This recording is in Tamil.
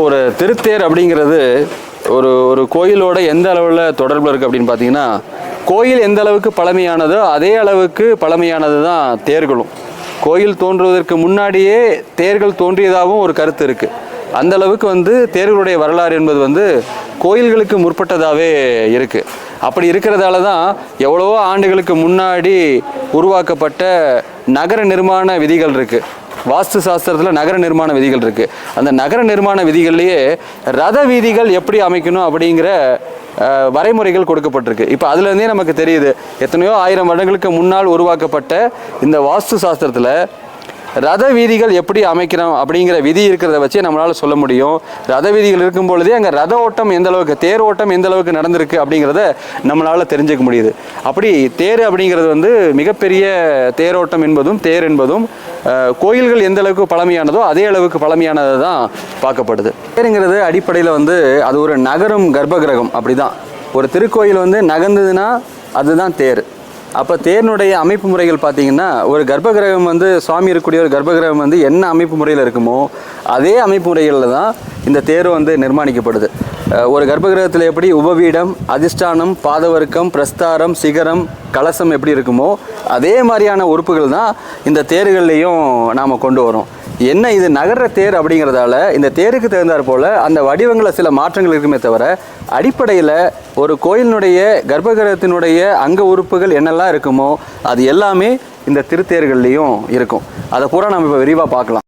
ஒரு திருத்தேர் அப்படிங்கிறது ஒரு ஒரு கோயிலோட எந்த அளவில் தொடர்பில் இருக்குது அப்படின்னு பார்த்தீங்கன்னா, கோயில் எந்த அளவுக்கு பழமையானதோ அதே அளவுக்கு பழமையானது தான் தேர்களும். கோயில் தோன்றுவதற்கு முன்னாடியே தேர்கள் தோன்றியதாகவும் ஒரு கருத்து இருக்குது. அந்த அளவுக்கு தேர்களுடைய வரலாறு என்பது கோயில்களுக்கு முற்பட்டதாகவே இருக்குது. அப்படி இருக்கிறதால தான் எவ்வளவோ ஆண்டுகளுக்கு முன்னாடி உருவாக்கப்பட்ட நகர நிர்மாண விதிகள் இருக்குது. வாஸ்து சாஸ்திரத்தில் நகர நிர்மாண விதிகள் இருக்குது. அந்த நகர நிர்மாண விதிகள்லேயே ரத வீதிகள் எப்படி அமைக்கணும் அப்படிங்கிற வரைமுறைகள் கொடுக்கப்பட்டிருக்கு. இப்போ அதுலேருந்தே நமக்கு தெரியுது, எத்தனையோ ஆயிரம் வருடங்களுக்கு முன்னால் உருவாக்கப்பட்ட இந்த வாஸ்து சாஸ்திரத்தில் ரத வீதிகள் எப்படி அமைக்கிறோம் அப்படிங்கிற விதி இருக்கிறத வச்சு நம்மளால் சொல்ல முடியும். ரத வீதிகள் இருக்கும் பொழுதே அங்கே ரத ஓட்டம் எந்த அளவுக்கு, தேர் ஓட்டம் எந்த அளவுக்கு நடந்திருக்கு அப்படிங்கிறத நம்மளால் தெரிஞ்சுக்க முடியுது. அப்படி தேர் அப்படிங்கிறது மிகப்பெரிய தேரோட்டம் என்பதும் தேர் என்பதும் கோயில்கள் எந்த அளவுக்கு பழமையானதோ அதே அளவுக்கு பழமையானது தான் பார்க்கப்படுது. தேருங்கிறது அடிப்படையில் அது ஒரு நகரும் கர்ப்பகிரகம். அப்படி தான் ஒரு திருக்கோயில் நகர்ந்ததுன்னா அதுதான் தேர். அப்போ தேரினுடைய அமைப்பு முறைகள் பார்த்திங்கன்னா, ஒரு கர்ப்பகிரகம் சுவாமி இருக்கக்கூடிய ஒரு கர்ப்பகிரகம் என்ன அமைப்பு முறையில் இருக்குமோ அதே அமைப்பு முறைகளில் தான் இந்த தேர் நிர்மாணிக்கப்படுது. ஒரு கர்ப்பகிரகத்தில் எப்படி உபவீடம், அதிஷ்டானம், பாதவர்க்கம், பிரஸ்தாரம், சிகரம், கலசம் எப்படி இருக்குமோ அதே மாதிரியான உறுப்புகள் தான் இந்த தேர்கள்லேயும் நாம் கொண்டு வரோம். என்ன இது நகர தேர் அப்படிங்கிறதால இந்த தேருக்கு தகுந்தாற் போல் அந்த வடிவங்களில் சில மாற்றங்கள் இருக்குமே தவிர, அடிப்படையில் ஒரு கோயிலினுடைய கர்ப்பகிரகத்தினுடைய அங்க உறுப்புகள் என்னெல்லாம் இருக்குமோ அது எல்லாமே இந்த திருத்தேர்கள்லேயும் இருக்கும். அதை பூரா நம்ம இப்போ விரிவாக பார்க்கலாம்.